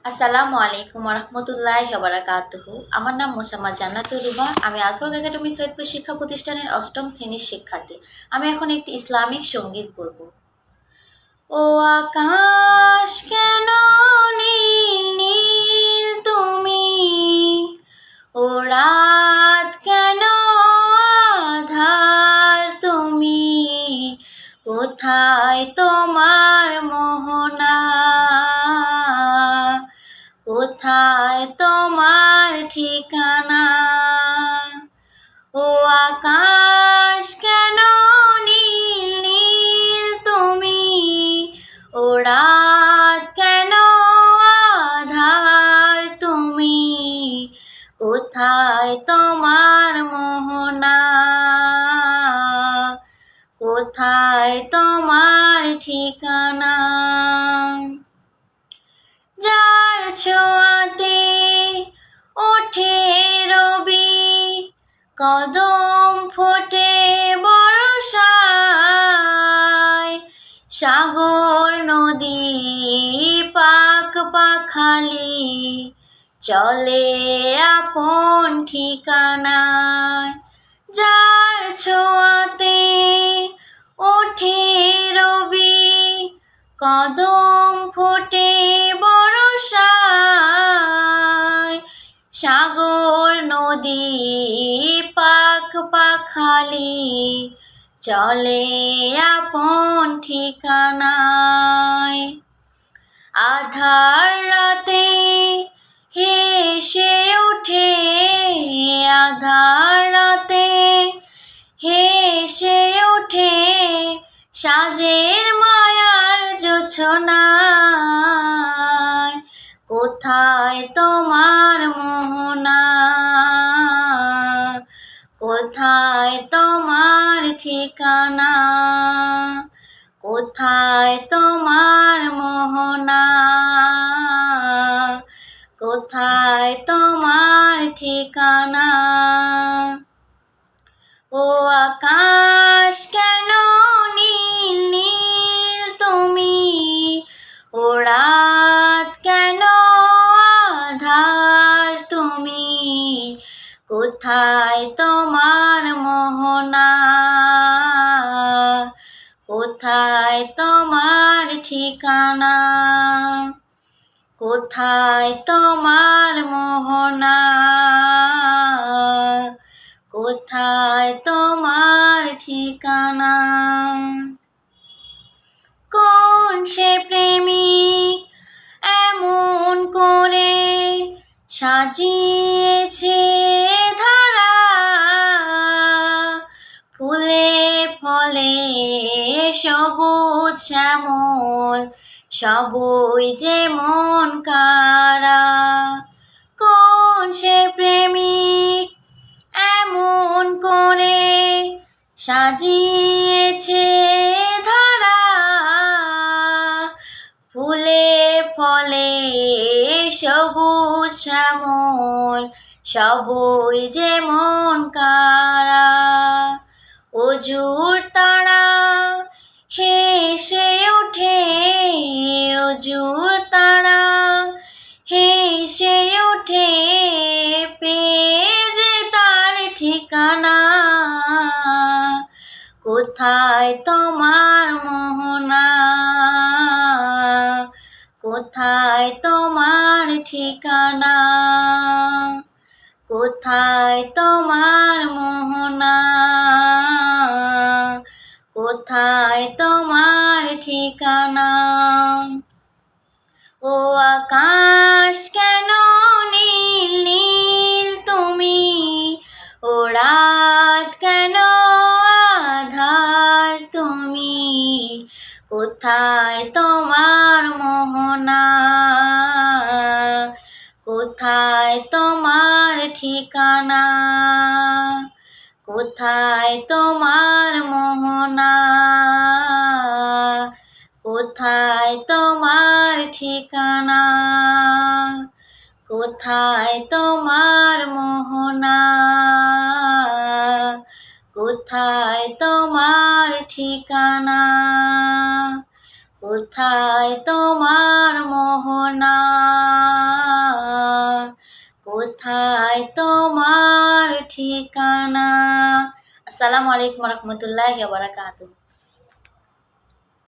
আসসালামু আলাইকুম রহমতুল্লাহি ওয়া বারাকাতুহু। আমার নাম মোসাম্মদ জান্নাতুর রুমা। আমি আলফরক একাডেমি সৈয়দপুর শিক্ষা প্রতিষ্ঠানের অষ্টম শ্রেণীর শিক্ষার্থী। আমি এখন একটি ইসলামিক সঙ্গীত পড়ব। ও আকাশ কেন নীল নীল তুমি, ও রাত কেন আধার তুমি, কোথায় তোমার মোহনা, কোথায় তোমার ঠিকানা। ও আকাশ কেন নীল নীল তুমি, ও রাত কেন আধার তুমি, কোথায় তোমার মোহনা, কোথায় তোমার ঠিকানা। যার ছোঁয়াতে ওঠে রবি, কদম ফোটে বর্ষায়, সাগর নদী পাক পাখালি চলে আপন ঠিকানায়। যার ছোঁয়াতে ওঠে রবি, কদম ফোটে বর্ষায়, সাগর নদী পাক পাখালি চলে আপন ঠিকানায়। আধার রাতে হেসে ওঠে, আধার রাতে হেসে ওঠে সাজের মায়ার জোছনায়, কোথায় তোমার মোহনা, কোথায় তোমার ঠিকানা, কোথায় তোমার মোহনা, কোথায় তোমার ঠিকানা। ও আকাশ কেন নীল নীল তুমি, ও রাত কেন আধার তুমি, কোথায় তোমার মোহনা, কোথায় তোমার ঠিকানা, কোথায় তোমার মোহনা, কোথায় তোমার ঠিকানা। কোন সে প্রেমিক এমন করে সাজিয়েছে ধারা, ফুলে ফলে সবুজ শ্যামল সবই যে মন কারা। কোন সে প্রেমিক এমন করে সাজিয়েছে ধারা, ফুলে ফলে সবুজ শ্যামল সবই যে মন কারা। অজুর তারা হেসে ওঠে, অজুর তারা হেসে ওঠে পেয়ে যে তার ঠিকানা, কোথায় তোমার মোহনা, কোথায় তোমার ঠিকানা, কোথায় তোমার মোহনা, কোথায় তোমার ঠিকানা। ও আকাশ কেন নীল নীল তুমি, ও রাত কেন আধার তুমি, কোথায় তোমার মোহনা, কোথায় তোমার ঠিকানা, কোথায় তোমার মোহনা, কোথায় তোমার ঠিকানা, কোথায় তোমার মোহনা, কোথায় তোমার ঠিকানা, কোথায় তোমার মোহনা। কোথায় তোমার ঠিকানা। আসসালামু আলাইকুম রহমতুল্লাহি ওয়া বারাকাতুহু।